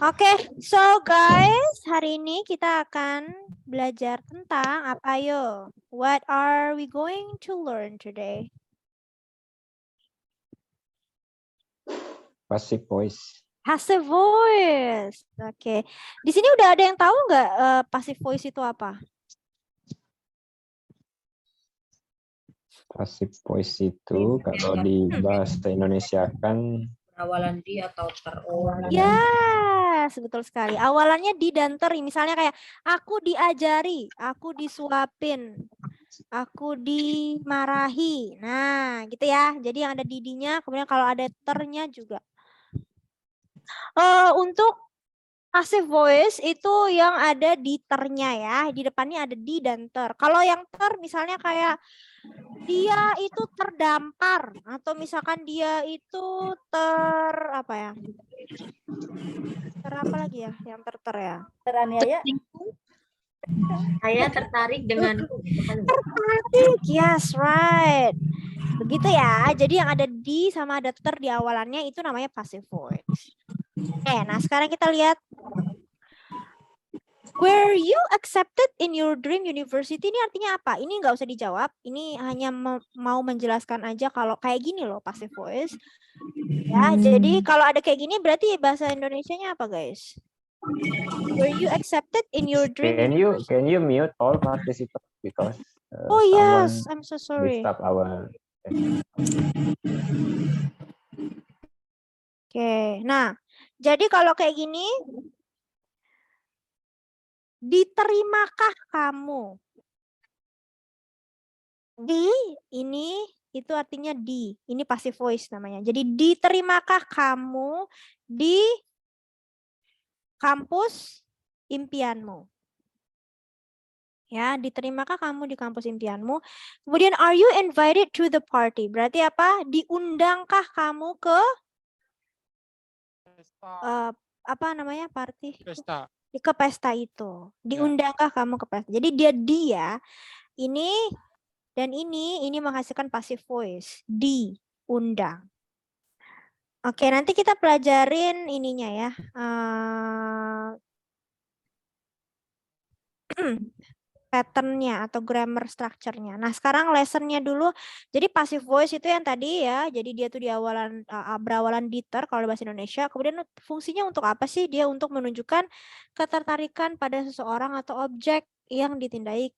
Oke, so guys, hari ini kita akan belajar tentang apa yo? What are we going to learn today? Passive voice. Passive voice. Oke, di sini udah ada yang tahu nggak passive voice itu apa? Passive voice itu kalau di bahasa Indonesia kan Awalan di atau terulang. Ya, betul sekali. Awalannya di dan ter. Misalnya kayak aku diajari, aku disuapin, aku dimarahi. Nah, gitu ya. Jadi yang ada didinya, kemudian kalau ada ternya juga. Untuk passive voice itu yang ada di ternya ya. Di depannya ada di dan ter. Kalau yang ter misalnya kayak dia itu terdampar atau misalkan dia itu apa ya? Ter apa lagi ya? Yang ter ya. Teraniaya. Saya tertarik denganku. Tertarik, yes, right. Begitu ya. Jadi yang ada di sama ada ter di awalannya itu namanya passive voice. Oke, nah sekarang kita lihat. Were you accepted in your dream university? Ini artinya apa? Ini nggak usah dijawab. Ini hanya mau menjelaskan aja kalau kayak gini loh passive voice. Ya, jadi kalau ada kayak gini berarti bahasa Indonesianya apa, guys? Were you accepted in your dream? Can you mute all participants because Oh yes, I'm so sorry. disturb our. Oke, nah jadi kalau kayak gini, diterimakah kamu? Di ini itu artinya di. Ini passive voice namanya. Jadi diterimakah kamu di kampus impianmu? Ya, diterimakah kamu di kampus impianmu? Kemudian are you invited to the party? Berarti apa? Diundangkah kamu ke apa namanya party? Pesta. Ke pesta itu. Diundangkah kamu ke pesta? Jadi dia ini dan ini menghasilkan passive voice. Diundang. Oke, nanti kita pelajarin ininya ya. Pattern-nya atau grammar structure-nya. Nah, sekarang lesson-nya dulu. Jadi passive voice itu yang tadi ya. Jadi dia tuh di awalan berawalan di ter kalau bahasa Indonesia. Kemudian fungsinya untuk apa sih? Dia untuk menunjukkan ketertarikan pada seseorang atau objek yang dikenai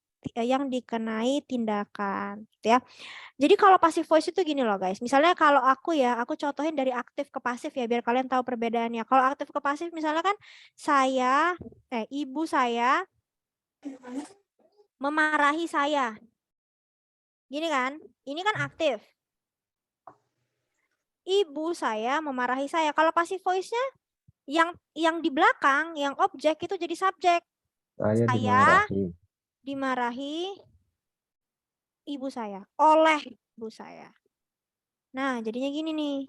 tindakan, gitu ya. Jadi kalau passive voice itu gini loh guys. Misalnya kalau aku contohin dari aktif ke pasif ya biar kalian tahu perbedaannya. Kalau aktif ke pasif misalnya kan ibu saya memarahi saya. Gini kan? Ini kan aktif. Ibu saya memarahi saya. Kalau passive voice-nya yang di belakang, yang objek itu jadi subjek. Saya dimarahi ibu saya, oleh ibu saya. Nah, jadinya gini nih.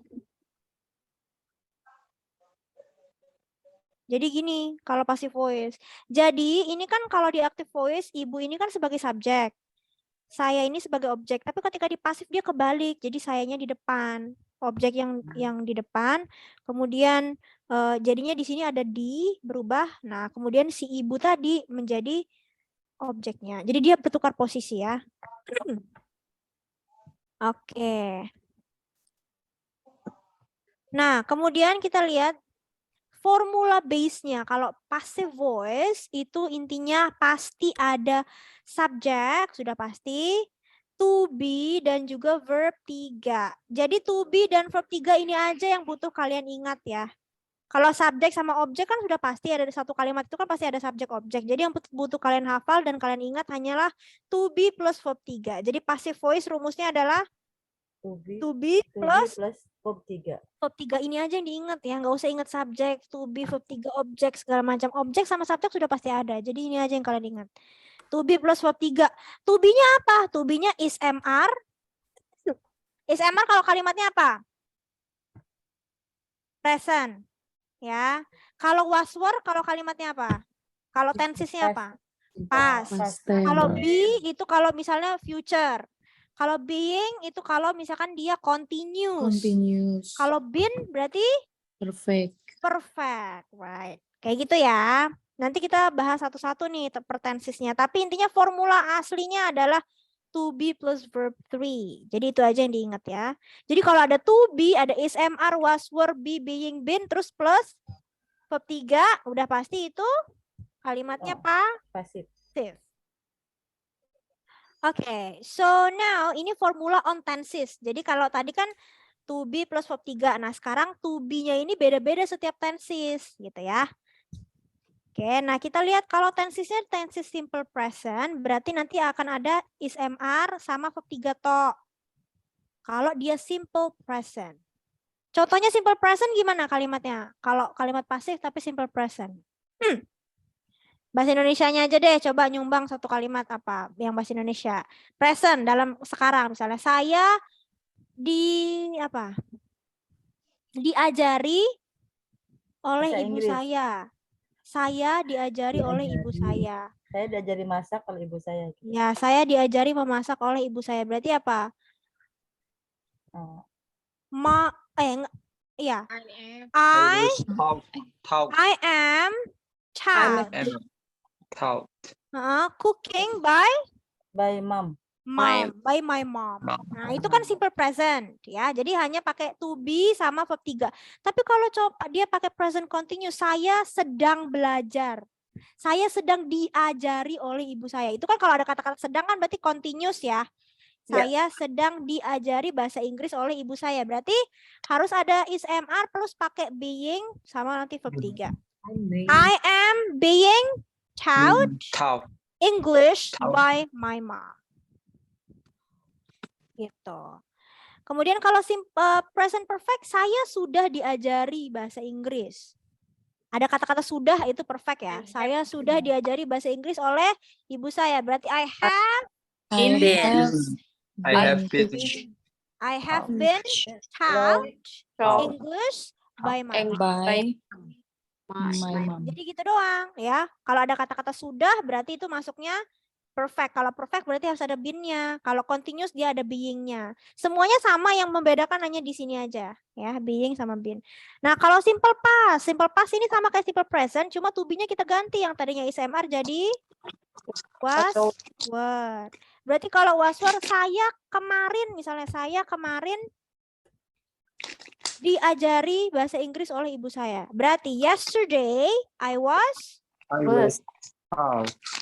Jadi gini, kalau passive voice. Jadi ini kan kalau di active voice, ibu ini kan sebagai subjek. Saya ini sebagai objek. Tapi ketika di pasif dia kebalik. Jadi sayanya di depan. Objek yang di depan. Kemudian jadinya di sini ada di berubah. Nah, kemudian si ibu tadi menjadi objeknya. Jadi dia bertukar posisi ya. Oke. Nah, kemudian kita lihat formula base-nya. Kalau passive voice itu intinya pasti ada subjek, sudah pasti, to be, dan juga verb 3. Jadi to be dan verb 3 ini aja yang butuh kalian ingat ya. Kalau subjek sama objek kan sudah pasti ada satu kalimat itu kan pasti ada subjek objek. Jadi yang butuh kalian hafal dan kalian ingat hanyalah to be plus verb 3. Jadi passive voice rumusnya adalah to be plus verb 3. Verb 3 ini aja yang diingat ya, nggak usah ingat subjek, to be, verb 3, objek, segala macam. Objek sama subjek sudah pasti ada, jadi ini aja yang kalian ingat. To be plus verb 3. To be-nya apa? To be-nya is MR. Is MR kalau kalimatnya apa? Present. Ya. Kalau was were kalau kalimatnya apa? Kalau tensesnya apa? Past. Kalau be itu kalau misalnya future. Kalau being itu kalau misalkan dia continuous. Kalau been berarti perfect. Perfect, right. Kayak gitu ya. Nanti kita bahas satu-satu nih per tensesnya. Tapi intinya formula aslinya adalah to be plus verb 3. Jadi itu aja yang diingat ya. Jadi kalau ada to be, ada is, am, are, was, were, be, being, been, terus plus verb 3, udah pasti itu kalimatnya Pasif. pasif. Oke, so now ini formula on tenses. Jadi kalau tadi kan to be plus verb 3. Nah, sekarang to be-nya ini beda-beda setiap tenses gitu ya. Oke, nah kita lihat kalau tensesnya tenses simple present, berarti nanti akan ada is, am, are sama verb 3 toh. Kalau dia simple present. Contohnya simple present gimana kalimatnya? Kalau kalimat pasif tapi simple present. Bahasa Indonesianya aja deh, coba nyumbang satu kalimat apa yang bahasa Indonesia. Present dalam sekarang misalnya saya diajari oleh Bahasa ibu Inggris. saya. Saya diajari oleh ibu saya. Saya diajari masak oleh ibu saya. Ya, saya diajari memasak oleh ibu saya. Berarti apa? Oh. Ya. I was taught. I am child. Cooking by Mom. by my mom. Nah, itu kan simple present ya. Jadi hanya pakai to be sama verb 3. Tapi kalau coba dia pakai present continuous, saya sedang belajar. Saya sedang diajari oleh ibu saya. Itu kan kalau ada kata-kata sedang kan berarti continuous ya. Saya sedang diajari bahasa Inggris oleh ibu saya. Berarti harus ada is, am, are plus pakai being sama nanti verb 3. I am being taught English by my mom. Gitu. Kemudian kalau present perfect, saya sudah diajari bahasa Inggris. Ada kata-kata sudah itu perfect ya. Saya sudah diajari bahasa Inggris oleh ibu saya. Berarti I have been taught English by my mom. Jadi gitu doang ya. Kalau ada kata-kata sudah berarti itu masuknya perfect. Kalau perfect berarti harus ada been-nya. Kalau continuous dia ada being-nya. Semuanya sama, yang membedakan hanya di sini aja ya, being sama been. Nah, kalau simple past ini sama kayak simple present, cuma to be-nya kita ganti, yang tadinya is, am, are jadi was, were. Berarti kalau was, were, saya kemarin diajari bahasa Inggris oleh ibu saya. Berarti yesterday I was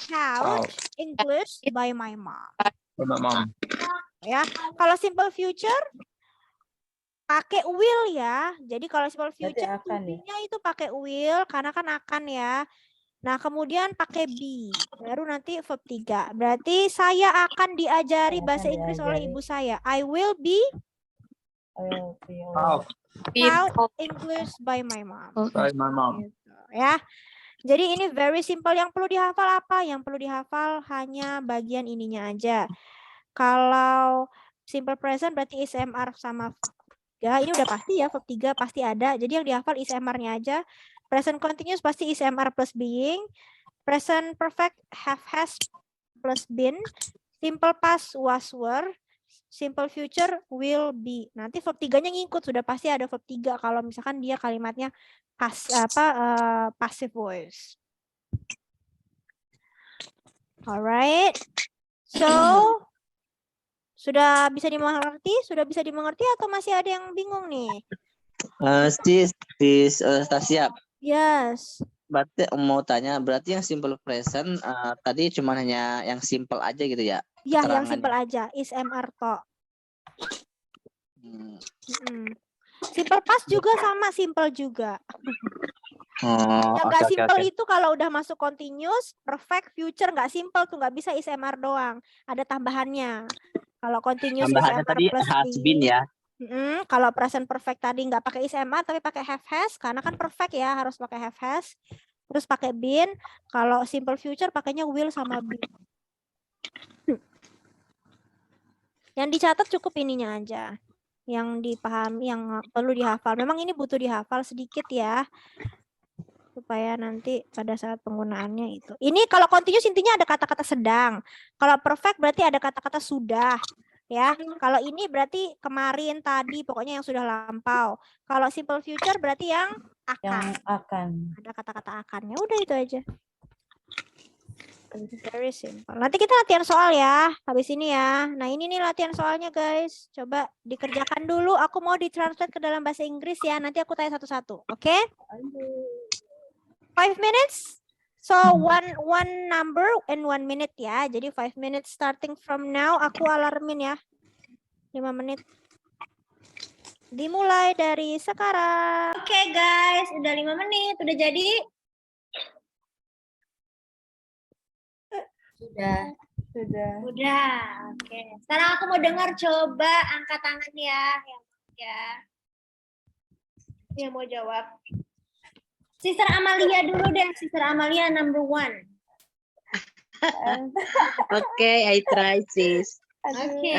taught English by my mom. Ya, kalau simple future pakai will ya. Jadi kalau simple future to-be-nya itu pakai will karena kan akan ya. Nah, kemudian pakai be. Baru nanti verb 3. Berarti saya akan diajari bahasa Inggris oleh ibu saya. I will be taught English by my mom. Gitu, ya. Jadi ini very simple. Yang perlu dihafal apa? Yang perlu dihafal hanya bagian ininya aja. Kalau simple present berarti is, am, are sama 3. Ini udah pasti ya, verb 3 pasti ada. Jadi yang dihafal is, am, are-nya aja. Present continuous pasti is, am, are plus being. Present perfect have, has plus been. Simple past was, were. Simple future will be. Nanti verb 3-nya ngikut, sudah pasti ada verb 3 kalau misalkan dia kalimatnya passive voice. Alright. So, sudah bisa dimengerti? Sudah bisa dimengerti atau masih ada yang bingung nih? Siap. Yes. Berarti mau tanya, berarti yang simple present tadi cuma hanya yang simple aja gitu ya? Ya, yang simple aja. Is, am, are, to. Simple past juga sama, simple juga. Yang nggak simple itu kalau udah masuk continuous, perfect, future nggak simple tuh, nggak bisa is, am, are doang. Ada tambahannya. Kalau continuous is, am, are tadi plus has been ya. Kalau present perfect tadi nggak pakai is, am, are tapi pakai have, has, karena kan perfect ya harus pakai have, has. Terus pakai been. Kalau simple future pakainya will sama be. Yang dicatat cukup ininya aja. Yang dipahami, yang perlu dihafal. Memang ini butuh dihafal sedikit ya. Supaya nanti pada saat penggunaannya itu. Ini kalau continuous intinya ada kata-kata sedang. Kalau perfect berarti ada kata-kata sudah. Ya, kalau ini berarti kemarin, tadi, pokoknya yang sudah lampau. Kalau simple future berarti yang Yang akan. akan. Ada kata-kata akannya. Udah itu aja. Very simple. Nanti kita latihan soal ya. Habis ini ya. Nah ini nih latihan soalnya guys. Coba dikerjakan dulu. Aku mau ditranslate ke dalam bahasa Inggris ya. Nanti aku tanya satu-satu. Oke? 5 minutes. So one number and 1 minute ya. Jadi 5 minutes starting from now. Aku alarmin ya. 5 menit. Dimulai dari sekarang. Oke guys, udah 5 menit. Udah jadi? Sudah. Udah. Oke. Sekarang aku mau dengar coba angkat tangan ya. Yang mau jawab. Sister Amalia dulu deh. Sister Amalia number 1. Okay, I try, sis. Oke.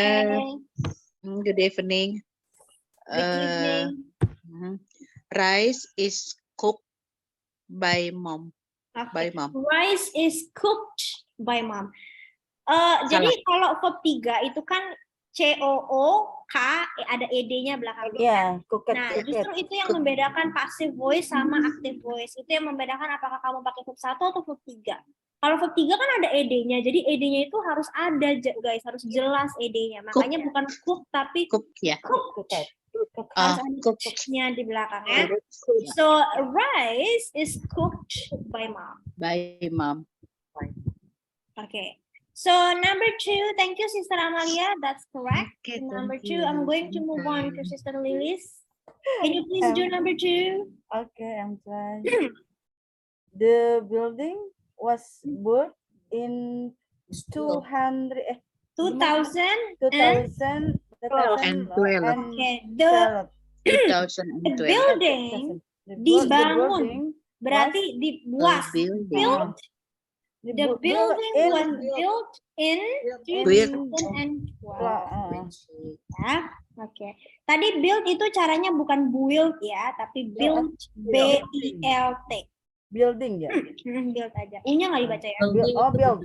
Good evening. Good evening. Rice is cooked by mom. Oke. By mom. Rice is cooked by mom. Jadi kalau verb 3 itu kan COOK, ada ed-nya belakangnya. Iya, cooked. Nah, justru itu yang membedakan passive voice sama active voice. Itu yang membedakan apakah kamu pakai verb 1 atau verb 3. Kalau verb 3 kan ada ed-nya. Jadi ed-nya itu harus ada, guys. Harus jelas ed-nya. Makanya bukan cook tapi Cook ya. cooked. Harus ada cooked-nya di belakangnya. So, rice is cooked by mom. By mom. Okay. So number 2, thank you, Sister Amalia. That's correct. Okay, Number thank 2, you. I'm going to move on to Sister Lilis. Can you please do number 2? Okay, I'm trying. The building was built in 2000. 2000. 2012. Okay. The 2012. building dibangun. Berarti dibuat. Built. The building was built in 2012. Ya, oke. Tadi build itu caranya bukan build ya, tapi build B-I-L-T. Building ya. Build aja. U-nya nggak dibaca ya. Build.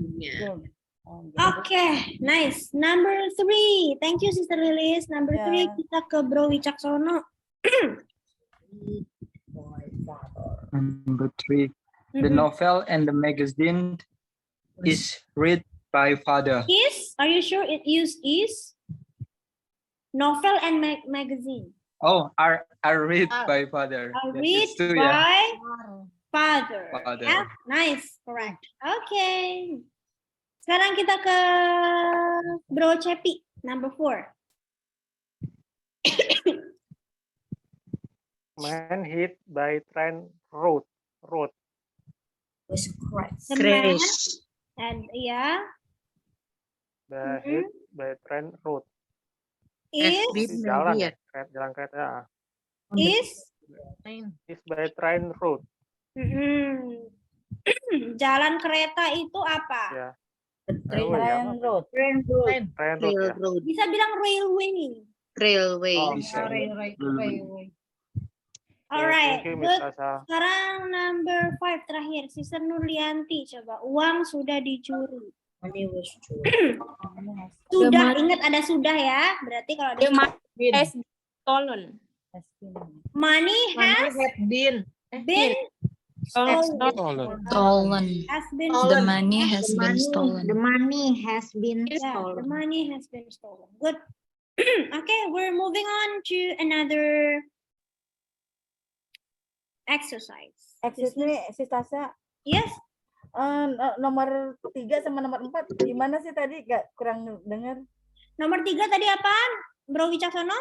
Oke, nice. Number 3. Thank you, Sister Lilis. Number 3 kita ke Bro Wicaksono. Number 3. The novel and the magazine is read by father. Is? Are you sure it is? Novel and magazine. Oh, are read by father. Are Yes, read it's true, by yeah. father. Father. Yeah, nice, correct. Okay. Sekarang kita ke Bro Cepi, number 4. Man hit by train road. The man and The hit by train road. is Jalan ya, jalan kereta. is Is by train road. jalan kereta itu apa? Ya. Train road. Train road ya. Railroad. Bisa bilang railway. Railway. Oh, Bisa. Alright, Thank you, good. Miss Sasa. Sekarang number 5 terakhir, Sister Nurlianti. Coba, uang sudah dicuri. Sudah, ingat ada sudah ya. Berarti kalau ada Has been stolen. money has been stolen. Stolen. Has been The money has been stolen. The money has been Yeah, the stolen. money has been stolen. Good. Okay, we're moving on to another exercise. Excuse me, Sis Tasya. Yes. Nomor 3 sama nomor 4 gimana sih tadi? Gak kurang dengar. Nomor 3 tadi apa, Bro Wicaksono?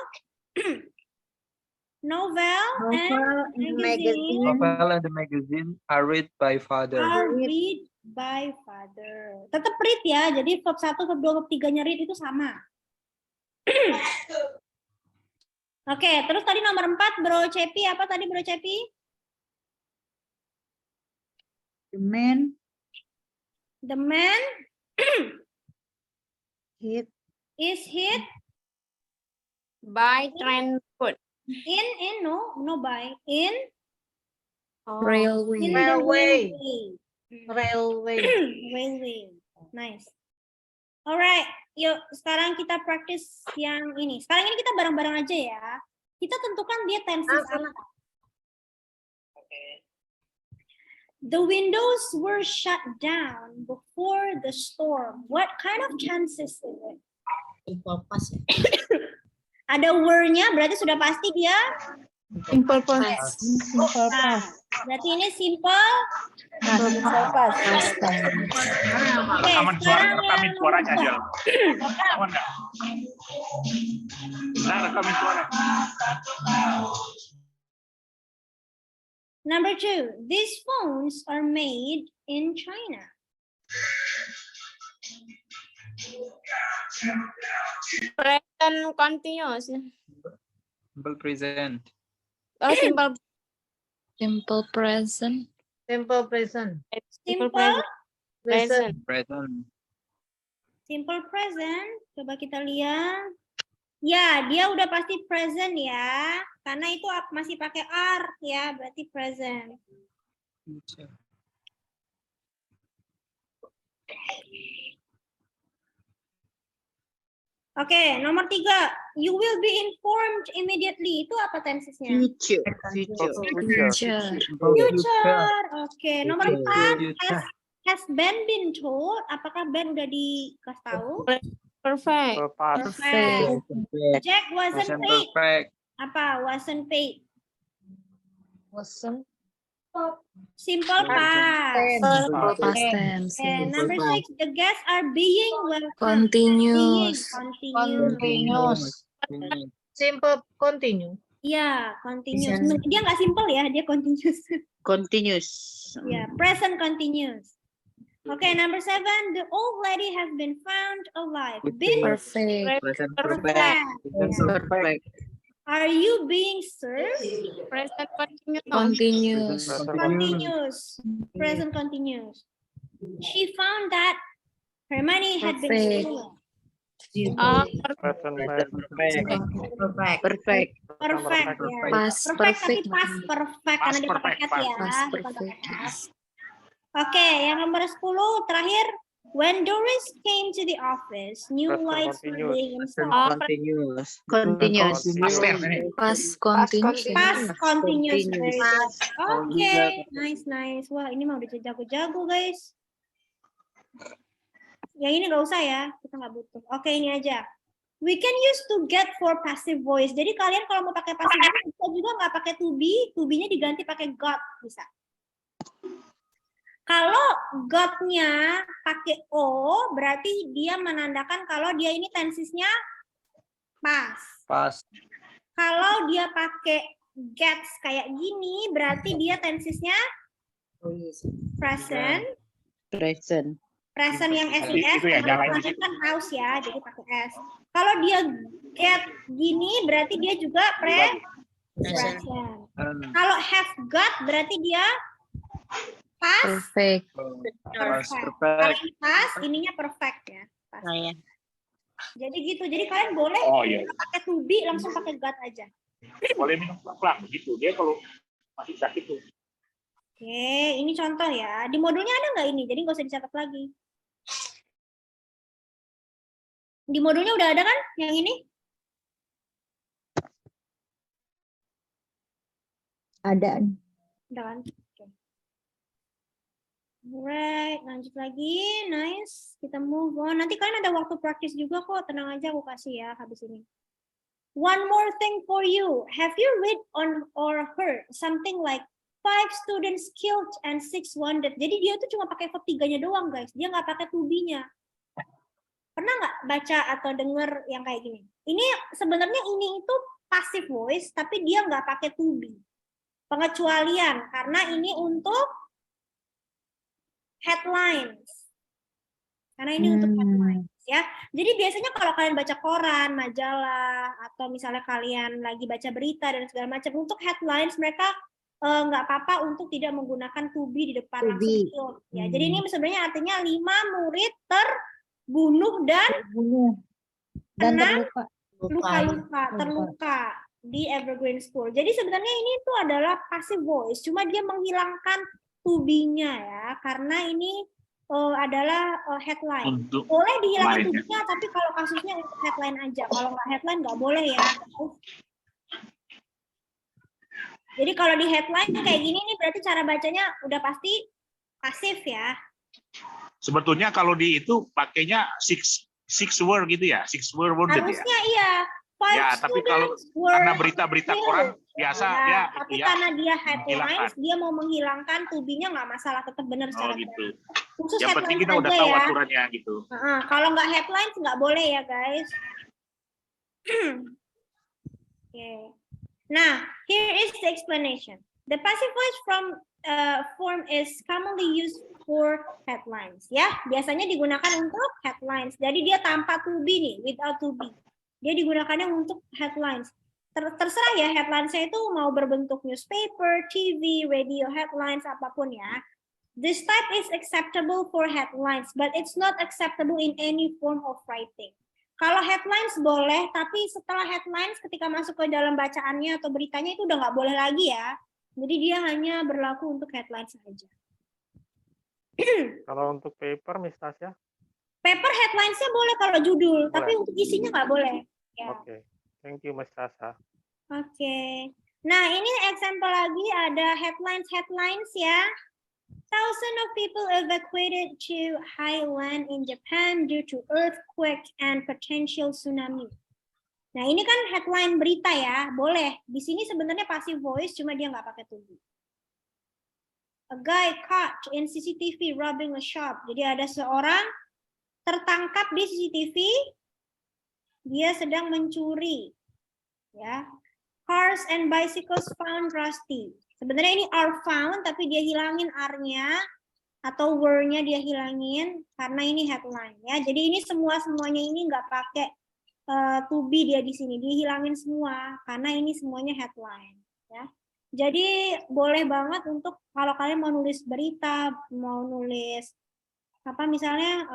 Novel and magazine Novel and the magazine are read by father. are read by father. Tetap read ya. Jadi verb 1, verb 2, verb 3-nya read itu sama. Oke, terus tadi nomor 4 Bro Cepi apa tadi Bro Cepi? The man Hit. is hit By train road. in no by in Railway. in Railway. the Railway. railway. Nice. Alright, yuk sekarang kita practice yang ini. Sekarang ini kita bareng-bareng aja ya. Kita tentukan dia tenses apa. The windows were shut down before the storm. What kind of chances is it? Simple past. Ada were-nya, berarti sudah pasti dia. Simple past. Simple Nah, past. berarti ini simple. Simple past. Oke, Rekaman suara, sekarang rekamin yang suaranya aja. Aman nggak? Nah, rekamin suara. number 2. These phones are made in China. Present continuous. Simple present. Oh, simple Simple present. Simple present. Simple, Present. Present. simple present. Coba kita lihat. Ya, dia udah pasti present ya. Karena itu masih pakai are ya, berarti present. Oke, nomor 3. You will be informed immediately. Itu apa tensesnya? Future. Future. Future. Oke, nomor 4. Future. Has Ben been told? Apakah Ben udah dikasih tahu? perfect. Past. Perfect. Jack wasn't Present paid. perfect. Apa? Wasn't paid. Wasn't. Simple past. Past tense. Okay, number 6. The guests are being welcomed. Continuous. Continuous. Simple continue. Ya, continuous. Dia nggak simple ya, dia continuous. Continuous. Ya, present continuous. Okay, number 7. The old lady has been found alive. Been Perfect. Present perfect. perfect. Yeah. Perfect. Are you being served? Present continuous. Continuous. Continuous. Present continuous. She found that her money had been Perfect. stolen. Present Perfect. Perfect. Perfect. Ya. Past Perfect tapi perfect. past perfect karena dia pakai perfect, hat ya. Past bukan pakai perfect. hat. Oke, yang nomor 10 terakhir. When Doris came to the office, new Present lights were continuous. being installed. Continuous. Continuous. Past continuous. Past continuous. Very Continuous. good. Oke, nice. Wah, ini mah udah jago-jago, guys. Yang ini nggak usah ya, kita nggak butuh. Oke, ini aja. We can use to get for passive voice. Jadi kalian kalau mau pakai passive voice bisa juga nggak pakai to be, to-be-nya diganti pakai got bisa. Kalau got-nya pakai o, berarti dia menandakan kalau dia ini tensisnya past. Past. Kalau dia pakai gets kayak gini, berarti dia tensisnya present. Present. Present yang S I S, Itu ya, nyalain kalau kan house ya, jadi pakai S. Kalau dia get gini, berarti dia juga present. Kalau have got, berarti dia past. Perfect. Past Kalau perfect. ini past, ininya perfect ya. Past. Saya. Jadi gitu. Jadi kalian boleh Oh iya. pakai to be langsung pakai got aja. Boleh minum pelan-pelan begitu. Dia kalau masih sakit tuh. Oke, ini contoh ya. Di modulnya ada nggak ini? Jadi nggak usah dicatat lagi. Di modulnya udah ada kan yang ini? Ada. Udah kan? Oke. Alright, lanjut lagi. Nice. Kita move on. Nanti kalian ada waktu praktis juga kok. Tenang aja aku kasih ya habis ini. One more thing for you. Have you read on or heard something like 5 students killed and 6 wounded? Jadi dia tuh cuma pakai verb 3-nya doang, guys. Dia nggak pakai to be-nya. Pernah nggak baca atau denger yang kayak gini? Ini sebenarnya ini itu passive voice, tapi dia nggak pakai to be. Pengecualian, karena ini untuk headlines. Karena ini untuk headlines ya. Jadi biasanya kalau kalian baca koran, majalah, atau misalnya kalian lagi baca berita dan segala macam, untuk headlines mereka nggak apa-apa untuk tidak menggunakan to be di depan langsung kill. Ya, jadi ini sebenarnya artinya 5 murid terbunuh dan terluka di Evergreen School. Jadi sebenarnya ini tuh adalah passive voice, cuma dia menghilangkan to be-nya ya, karena ini adalah headline. Untuk Boleh dihilangin to lainnya. be-nya, tapi kalau kasusnya untuk headline aja. Kalau nggak headline nggak boleh ya. Jadi kalau di headline kayak gini nih berarti cara bacanya udah pasti pasif ya. Sebetulnya kalau di itu pakainya six word gitu ya, six word worded ya. Harusnya iya. Five Ya, tapi kalau students were karena berita-berita killed. koran biasa Ya, ya tapi itu ya. karena dia headlines, menghilangkan. dia mau menghilangkan to be-nya nggak masalah, tetap benar Oh secara gitu. khusus Yang penting headlines kita udah aja tahu ya. aturannya gitu. Kalau nggak headlines nggak boleh ya guys. Okay. Nah, here is the explanation. The passive voice form is commonly used for headlines. Ya, biasanya digunakan untuk headlines. Jadi dia tanpa to be nih, without to be. Dia digunakannya untuk headlines. Terserah ya, headlines-nya itu mau berbentuk newspaper, TV, radio headlines, apapun ya. This type is acceptable for headlines, but it's not acceptable in any form of writing. Kalau headlines boleh, tapi setelah headlines ketika masuk ke dalam bacaannya atau beritanya itu udah nggak boleh lagi ya. Jadi dia hanya berlaku untuk headlines saja. Kalau untuk paper, Miss Tasya? Paper headlines-nya boleh kalau judul, tapi untuk isinya nggak boleh. Ya. Oke, thank you Miss Tasya. Oke. Nah, ini example lagi ada headlines ya. Thousands of people evacuated to highland in Japan due to earthquake and potential tsunami. Nah, ini kan headline berita ya, boleh. Di sini sebenarnya passive voice, cuma dia nggak pakai to be. A guy caught in CCTV robbing a shop. Jadi ada seorang tertangkap di CCTV, dia sedang mencuri. Ya. Cars and bicycles found rusty. Sebenarnya ini are found, tapi dia hilangin are-nya atau were-nya dia hilangin karena ini headline ya. Jadi ini semuanya ini nggak pakai to be dia di sini, dia hilangin semua karena ini semuanya headline ya. Jadi boleh banget untuk kalau kalian mau nulis berita, mau nulis apa misalnya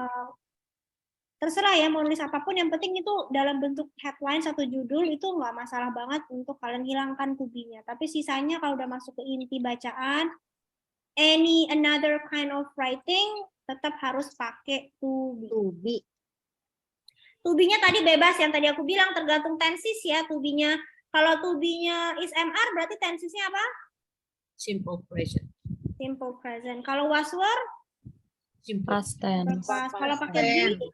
terserah ya mau nulis apapun, yang penting itu dalam bentuk headline satu judul itu nggak masalah banget untuk kalian hilangkan to be-nya. Tapi sisanya kalau udah masuk ke inti bacaan, any another kind of writing tetap harus pakai to be. To be-nya tadi bebas yang tadi aku bilang tergantung tenses ya to be-nya. Kalau to be-nya is MR berarti tensesnya apa? Simple present. Simple present. Kalau was were? Past tense. Kalau pakai be?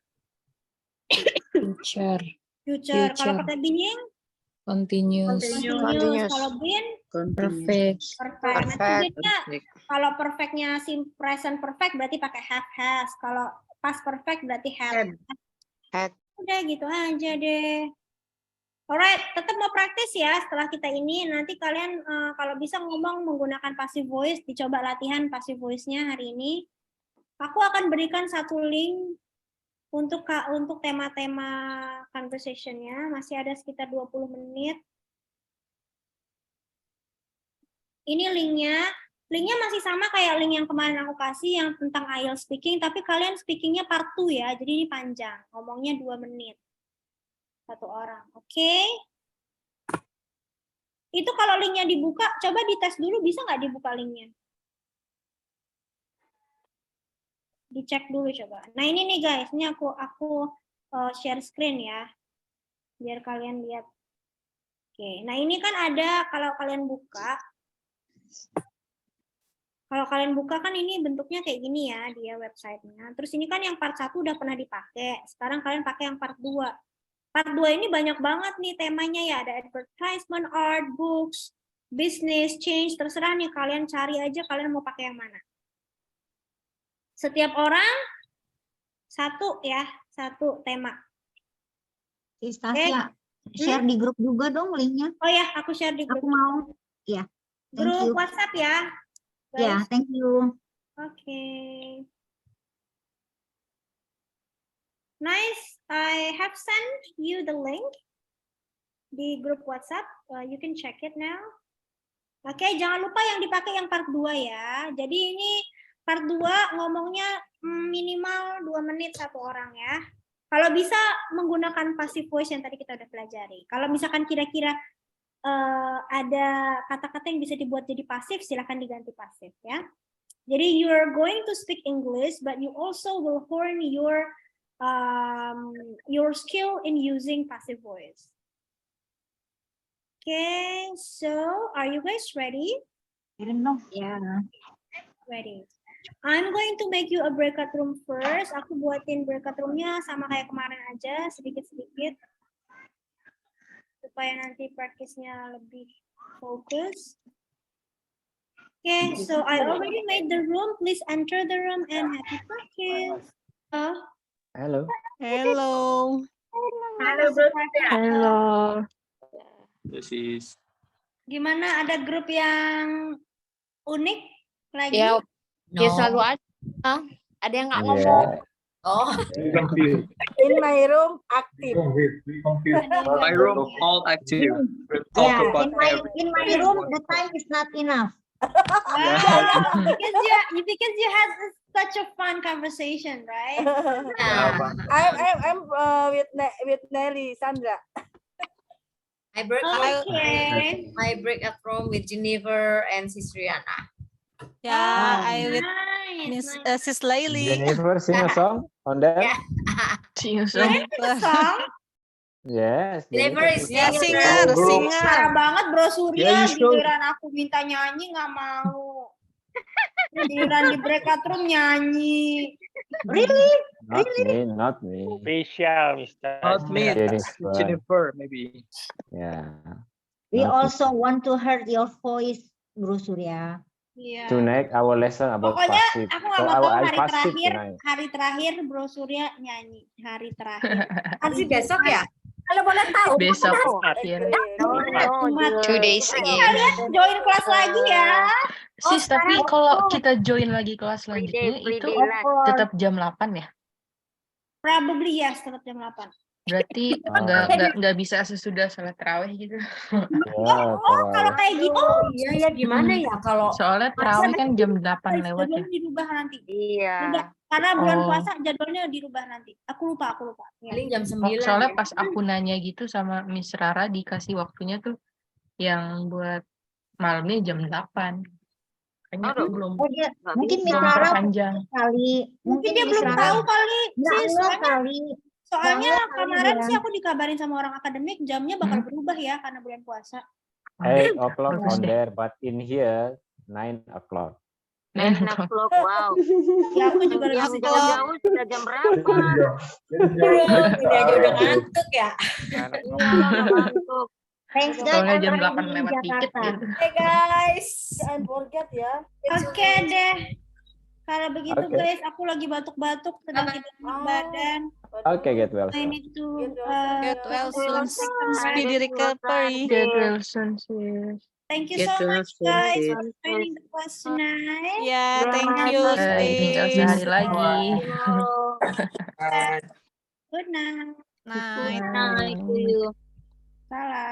Future. Future. Kalau pakai being? Continuous. Kalau been? Perfect. Perfect. Nah, kalau perfectnya present perfect berarti pakai have has. Kalau past perfect berarti had. Udah gitu aja deh. Alright, tetap mau praktis ya setelah kita ini. Nanti kalian kalau bisa ngomong menggunakan passive voice, dicoba latihan passive voice-nya hari ini. Aku akan berikan satu link untuk tema-tema conversation-nya. Masih ada sekitar 20 menit. Ini linknya masih sama kayak link yang kemarin aku kasih yang tentang IELTS speaking, tapi kalian speakingnya part 2 ya, jadi ini panjang, ngomongnya 2 menit. Satu orang, oke? Itu kalau linknya dibuka, coba dites dulu, bisa nggak dibuka linknya? Dicek dulu coba. Nah ini nih guys, ini aku share screen ya, biar kalian lihat. Oke, nah ini kan ada kalau kalian buka. Kalau kalian buka kan ini bentuknya kayak gini ya dia websitenya. Terus ini kan yang part 1 udah pernah dipakai. Sekarang kalian pakai yang part 2. Part 2 ini banyak banget nih temanya ya. Ada advertisement, art, books, business, change. Terserah nih kalian cari aja kalian mau pakai yang mana. Setiap orang satu tema. Tasya, share di grup juga dong linknya. Oh ya, aku share di grup. Aku mau, ya. Grup WhatsApp ya. Ya, thank you. Oke. Nice. I have sent you the link di grup WhatsApp. You can check it now. Oke, jangan lupa yang dipakai yang part 2 ya. Jadi ini part 2 ngomongnya minimal 2 menit satu orang ya. Kalau bisa menggunakan passive voice yang tadi kita udah pelajari. Kalau misalkan kira-kira ada kata-kata yang bisa dibuat jadi pasif, silakan diganti pasif ya. Jadi you're going to speak English, but you also will hone your skill in using passive voice. Okay, so are you guys ready? Yeah. Ready. I'm going to make you a breakout room first. Aku buatin breakout roomnya sama kayak kemarin aja, sedikit-sedikit. Supaya nanti practice-nya lebih fokus. Okay, so I already made the room. Please enter the room and happy practice. Hello. Hello. Hello. This is Gimana, ada grup yang unik lagi? Ya, ya No. selalu ada. Ada yang nggak ngomong. Yeah. Oh, In my room, aktif. my room all active. We'll talk Yeah. about In my room, the time is not enough. Wow, because you had such a fun conversation, right? I'm with Nelly, Sandra. I break Okay. I break at room with Jennifer and Sisriana. Yeah, I with Nice. Sis Laili. Jennifer, sing a song on that. Yeah. Jennifer song? Yes. Jennifer is Ya, singer. singer. Parah banget Bro Surya, Yeah, you should. giliran aku minta nyanyi nggak mau. Giliran di breakout room nyanyi. Really? Not me. Spesial, Mister. not me, Jennifer. Jennifer maybe. Yeah. We Not me. also want to hear your voice, Bro Surya. Iya. Tonight our lesson about Pokoknya passive. aku So nggak mau tahu I hari passive terakhir, tonight. Bro Surya nyanyi. Hari terakhir. Nanti besok ya? Kalau boleh tahu. Besok. Jumat. 2 days Nanti kalian join kelas lagi ya. Sis, tapi kalau kita join lagi kelas selanjutnya itu tetap jam 8 ya? Probably yes, tetap jam 8. Berarti nggak bisa sesudah salat tarawih gitu. Yeah, Kalau kayak gitu, Iya ya, gimana ya kalau Soalnya tarawih kan jam 8 lewat ya. jadwalnya dirubah nanti. Iya. Dirubah. Karena bulan Oh. puasa jadwalnya dirubah nanti. Aku lupa. Ya. paling jam Oh, 9. soalnya pas aku nanya gitu sama Miss Rara dikasih waktunya tuh yang buat malamnya jam 8. Kayaknya aku belum Oh, dia mungkin Miss Rara panjang. kali. Mungkin dia belum tahu kali. Nggak Sis, kali. soalnya Nggak kali kemarin ya. sih aku dikabarin sama orang akademik jamnya bakal berubah ya karena bulan puasa. 8 o'clock Bagus on deh. there, but in here 9 o'clock. Wow. Ya aku juga lebih Jauh sudah jam berapa? Ini aja udah ngantuk ya. Thanks guys. Soalnya jam I'm 8 in lewat dikit Jakarta. gitu. Oke guys. Jangan forget ya. Oke deh. Kalau begitu Oke. guys, aku lagi batuk-batuk sedang tidak enak badan. Okay, get well I soon. need to Get well soon. take some rest. Speedy recovery. Get well soon, sis. Thank you Get so well much soon, guys sis. for joining the class tonight. Ya, thank you, Tinggal sis. sehari lagi. Good night. Night. Bye. Salam.